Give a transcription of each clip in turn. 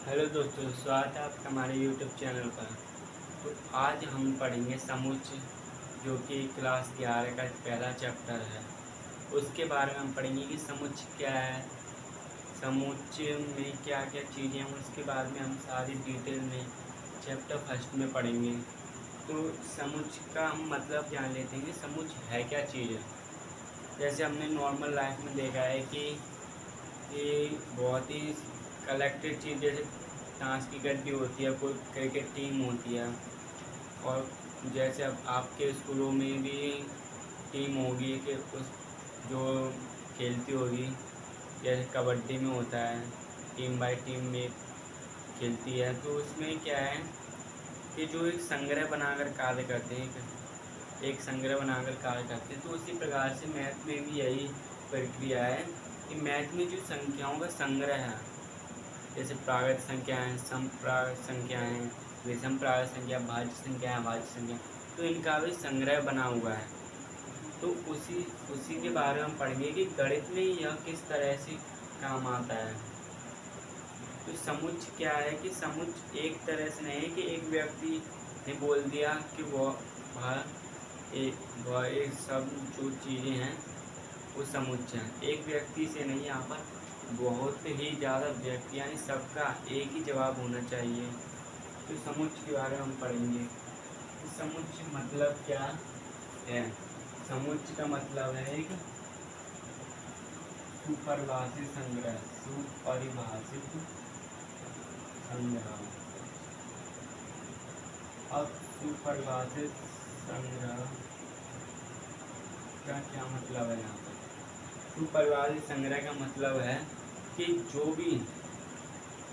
Hello दोस्तों, स्वागत है आपका हमारे यूट्यूब चैनल पर। तो आज हम पढ़ेंगे समुच्चय, जो कि क्लास 11 का पहला चैप्टर है। उसके बारे में हम पढ़ेंगे कि समुच्चय क्या है, समुच्चय में क्या क्या चीज़ें हैं, उसके बारे में हम सारी डिटेल में चैप्टर फर्स्ट में पढ़ेंगे। तो समुच्चय का हम मतलब जान लेते हैं कि समुच्चय है क्या चीज़ है। जैसे हमने नॉर्मल लाइफ में देखा है कि ये बहुत ही कलेक्टेड चीज़, जैसे ताश की गड्डी होती है, कोई क्रिकेट टीम होती है, और जैसे अब आपके स्कूलों में भी टीम होगी कि उस जो खेलती होगी, जैसे कबड्डी में होता है टीम बाय टीम में खेलती है। तो उसमें क्या है कि जो एक संग्रह बनाकर कार्य करते हैं, एक संग्रह बनाकर कार्य करते हैं। तो उसी प्रकार से मैथ में भी यही प्रक्रिया है कि मैथ में जो संख्याओं का संग्रह है, जैसे प्राकृत संख्याएँ, समप्राकृत संख्याएँ, विषम प्राकृत संख्या, भाज्य संख्या, अभाज्य संख्या, तो इनका भी संग्रह बना हुआ है। तो उसी उसी के बारे में हम पढ़ेंगे कि गणित में यह किस तरह से काम आता है। तो समुच्चय क्या है कि समुच्चय एक तरह से नहीं है कि एक व्यक्ति ने बोल दिया कि वह एक सब जो चीज़ें हैं वो समुच्चय हैं। एक व्यक्ति से नहीं, यहाँ पर बहुत ही ज़्यादा व्यक्ति, यानी सबका एक ही जवाब होना चाहिए। तो समुच्चय के बारे में हम पढ़ेंगे कि समुच्चय मतलब क्या है। समुच्चय का मतलब है एक सुपरिभाषित संग्रह, सुपरिभाषित संग्रह। अब सुपरिभाषित संग्रह का क्या मतलब है यहाँ पर? सुपरिभाषित संग्रह का मतलब है कि जो भी,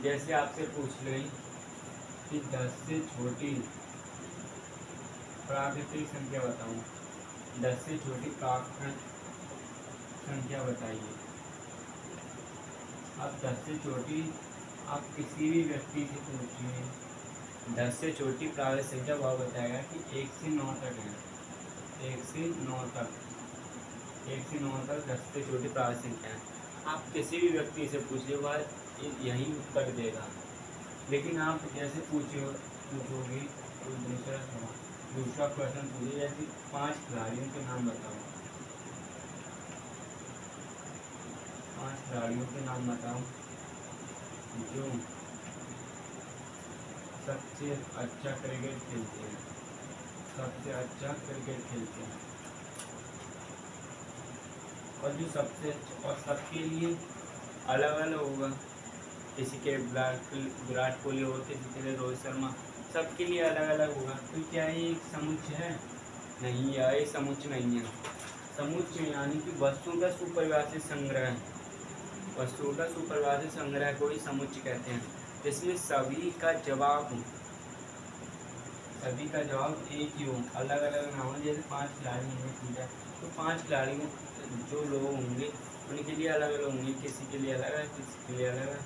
जैसे आपसे पूछ लें कि 10 से छोटी प्राकृतिक संख्या बताऊं, 10 से छोटी प्राकृतिक संख्या बताइए। अब 10 से छोटी आप किसी भी व्यक्ति से पूछिए, 10 से छोटी प्राकृतिक संख्या वह बताएगा कि 1 से 9 तक है। 1 से 9 तक, 1 से 9 तक 10 से छोटी प्राकृतिक संख्या है। आप किसी भी व्यक्ति से पूछिए, वह यही उत्तर देगा। लेकिन आप जैसे पूछोगे कोई दूसरा क्वेश्चन पूछिए, जैसे 5 खिलाड़ियों के नाम बताओ, 5 खिलाड़ियों के नाम बताओ जो सबसे अच्छा क्रिकेट खेलते हैं, सबसे अच्छा क्रिकेट खेलते हैं। और जो सबसे अच्छा, और सबके लिए अलग अलग होगा। किसी के विराट कोहली हो, किसी के लिए रोहित शर्मा, सबके लिए अलग अलग होगा। तो क्या ये एक समुच्चय है? नहीं, यह एक समुच्चय नहीं है। समुच्चय यानी कि वस्तुओं का सुपरिभाषित संग्रह है। वस्तुओं का सुपरिभाषित संग्रह को ही समुच्चय कहते हैं, जिसमें सभी का जवाब एक ही हो, अलग अलग ना हो। जैसे 5 खिलाड़ी होंगे, ठीक है, तो 5 खिलाड़ियों जो लोग होंगे उनके लिए अलग अलग होंगे, किसी के लिए अलग है, किसी के लिए अलग है,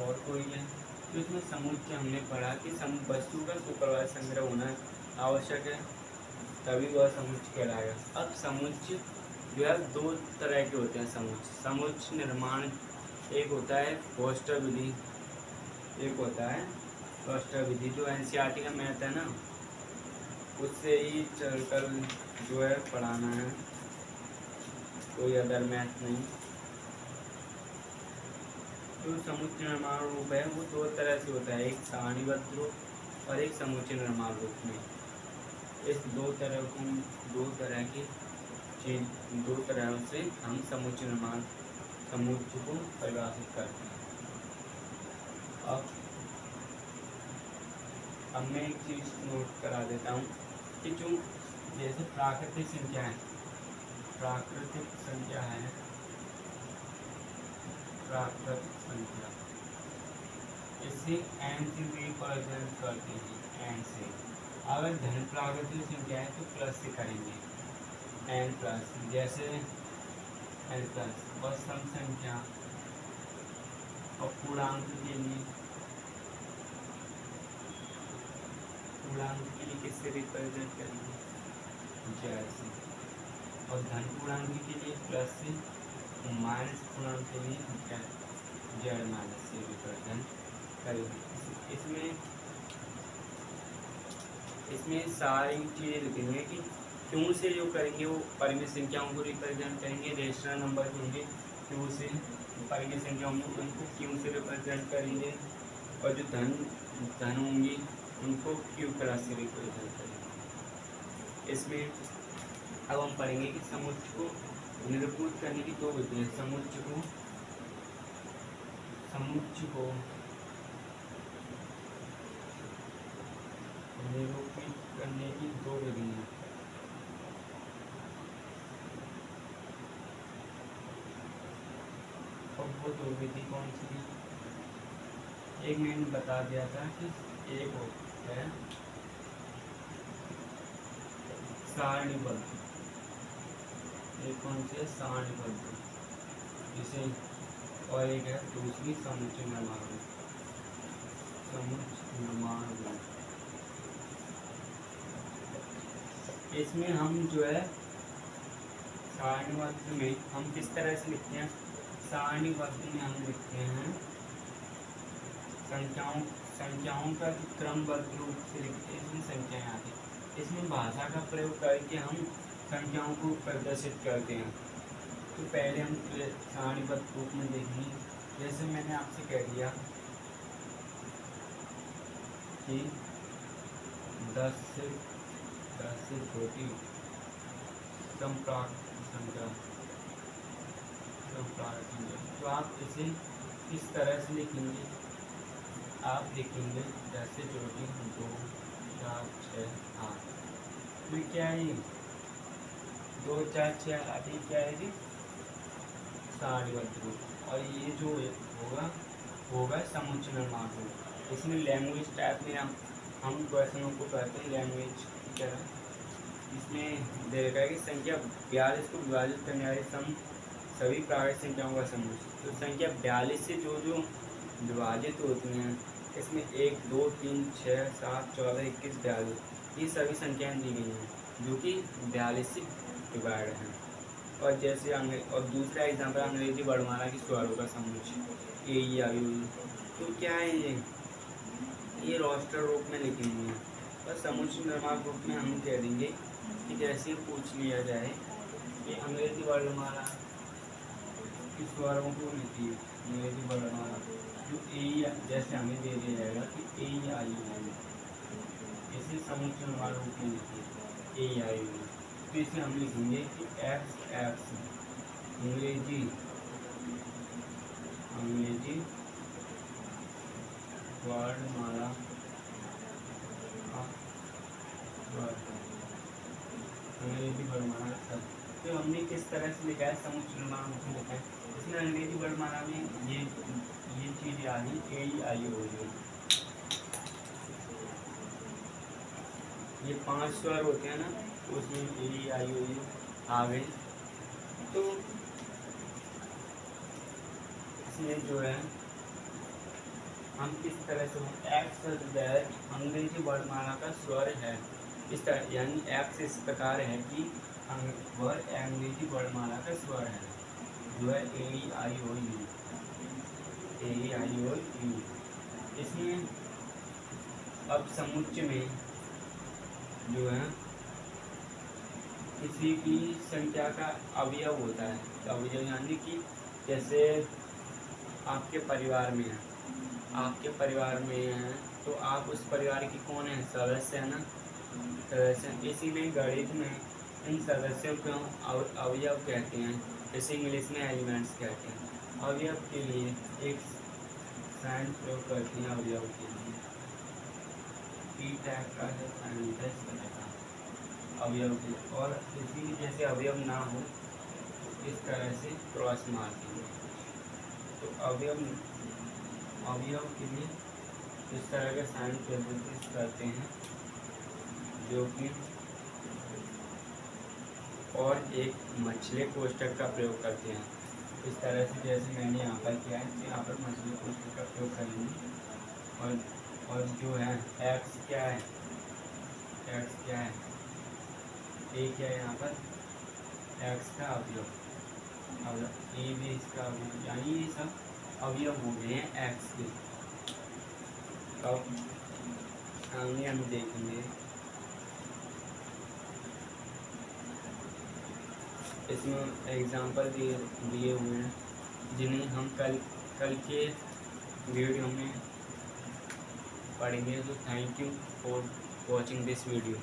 और कोई है। तो इसमें समुच्चय हमने पढ़ा कि वस्तु का सुपरिभाषित संग्रह होना आवश्यक है, तभी वह समुच्चय कहलाएगा। अब समुच्चय जो है 2 तरह के होते हैं। समुच्चय निर्माण, एक होता है फोस्टर विधि, एक होता है फोस्टर विधि, जो एनसीईआरटी का मैथ है ना, उससे ही चलकर जो है पढ़ाना है, कोई अदर मैथ नहीं। तो समुच्चय निर्माण रूप है वो 2 तरह से होता है, एक सारणीबद्ध रूप और एक समुच्चय निर्माण रूप में। इस 2 तरह से हम समुच्चय को परिभाषित करते हैं। अब मैं एक चीज़ नोट करा देता हूँ कि जो जैसे प्राकृतिक संख्या है, प्राकृतिक संख्या इसे n से रिप्रेजेंट करते हैं, n से। अगर धन प्राकृतिक संख्या है तो प्लस से करेंगे, n प्लस, जैसे n प्लस। और सम संख्या और पूर्णांक के लिए किससे रिप्रेजेंट करेंगे? जेड से। और धन पूर्णांक के लिए प्लस से, माइनस पूर्णांक के लिए जेड माइनस से रिप्रेजेंट करेंगे। इसमें सारी चीज़ें लिखेंगे कि क्यों से जो करेंगे वो परिमित संख्याओं को रिप्रेजेंट करेंगे, रेशनल नंबर जो होंगे क्यों से परिमित संख्याओं में उनको क्यों से रिप्रेजेंट करेंगे, और जो धन होंगी उनको क्यू प्लस से रिप्रेजेंट करेंगे। इसमें अब हम पढ़ेंगे कि समुच्चय को निरूपित करने की दो विधियां। समुच्चय को निरूपित करने की दो विधियां। और वो दो विधि कौन सी थी? एक मैंने बता दिया था कि एक है सारणीबद्ध, एक कौन सी है सारणीबद्ध, जिसे और एक है दूसरी समुच्चय निर्माण। इसमें हम जो है सारणीबद्ध में हम किस तरह से लिखते हैं? सारणीबद्ध में हम लिखते हैं संख्याओं का क्रमबद्ध रूप से लिखते हैं। इसमें संख्याएं आती हैं। इसमें भाषा का प्रयोग करके हम संख्याओं को प्रदर्शित करते हैं। तो पहले हम सारणीबद्ध रूप में देखेंगे। जैसे मैंने आपसे कह दिया कि 10 से छोटी संप्राप्त संख्या, तो आप इसे इस तरह से लिखेंगे। आप लिखेंगे 10 से छोटी 2, 4, 6, 8 में क्या है 2, 4, 6, 8 क्या है जी? सारणीबद्ध रूप। और ये जो होगा समुच्चय निर्माण रूप। इसमें लैंग्वेज टाइप में हम क्वेश्चनों को करते हैं लैंग्वेज की तरह। इसमें देखा है कि संख्या 42 को विभाजित करने वाले सभी प्राकृतिक संख्याओं का समूह। तो संख्या 42 से जो विभाजित होती हैं, इसमें 1, 2, 3, 6, 7, 14, 21, 42 ये सभी संख्याएं दी गई हैं जो कि 42 से डिवाइड हैं। और जैसे और दूसरा एग्जाम्पल अंग्रेजी वर्णमाला की स्वरों का समुच्चय AEIOU। तो क्या है ये रोस्टर रूप में लिखेंगे। और समुच्चय निर्माण रूप में हम कह देंगे कि जैसे पूछ लिया जाए कि अंग्रेजी वर्णमाला की स्वरों को लिखिए। अंग्रेजी वर्णमाला जो जैसे हमें दे दिया जाएगा कि AEIOU, इसे समुच्चय निर्माण रूप में लिखिए AEIOU। तो इसे हम लिखेंगे कि XX अंग्रेजी वर्णमाला अंग्रेजी वर्णमाला का। तो हमने किस तरह से लिखा है? समुच्चय निर्माण रूप में लिखा है। इसमें अंग्रेजी वर्णमाला में ये चीज़ आ गई AEIOU। ये 5 स्वर होते हैं ना, उसमें AEIOU आ गए। तो इसमें जो है हम किस तरह से X अंग्रेजी वर्णमाला का स्वर है इस तरह, यानी X इस प्रकार है कि वह अंग्रेजी वर्णमाला का स्वर है जो है AEIOU। इसमें अब समुच्चय में जो है किसी भी संख्या का अवयव होता है। अवयव यानी कि जैसे आपके परिवार में है तो आप उस परिवार के कौन है? सदस्य है ना, सदस्य। इसी में गणित में इन सदस्यों को अवयव कहते हैं, जैसे इंग्लिश में एलिमेंट्स कहते हैं। अवयव के लिए एक साइन प्रयोग करते हैं। अवयव के लिए P टाइप का है साइन होता है इस तरह का अवयव के। और इसी जैसे अवयव ना हो तो इस तरह से क्रॉस मारते हैं। तो अवयव के लिए इस तरह के साइन प्रयोग करते हैं जो कि, और एक मछली कोष्ठक का प्रयोग करते हैं इस तरह से, जैसे मैंने यहाँ पर किया है। तो यहाँ पर मछली कोष्ठक का प्रयोग करेंगे। और जो है X क्या है? A क्या है यहाँ पर? X का अवयव, A भी इसका अवयव, यानी ये सब अवयव हो गए हैं X के। अब आगे हम देखेंगे इसमें एग्जाम्पल दिए हुए हैं जिन्हें हम कल के वीडियो में पढ़ेंगे। तो thank you for watching this video.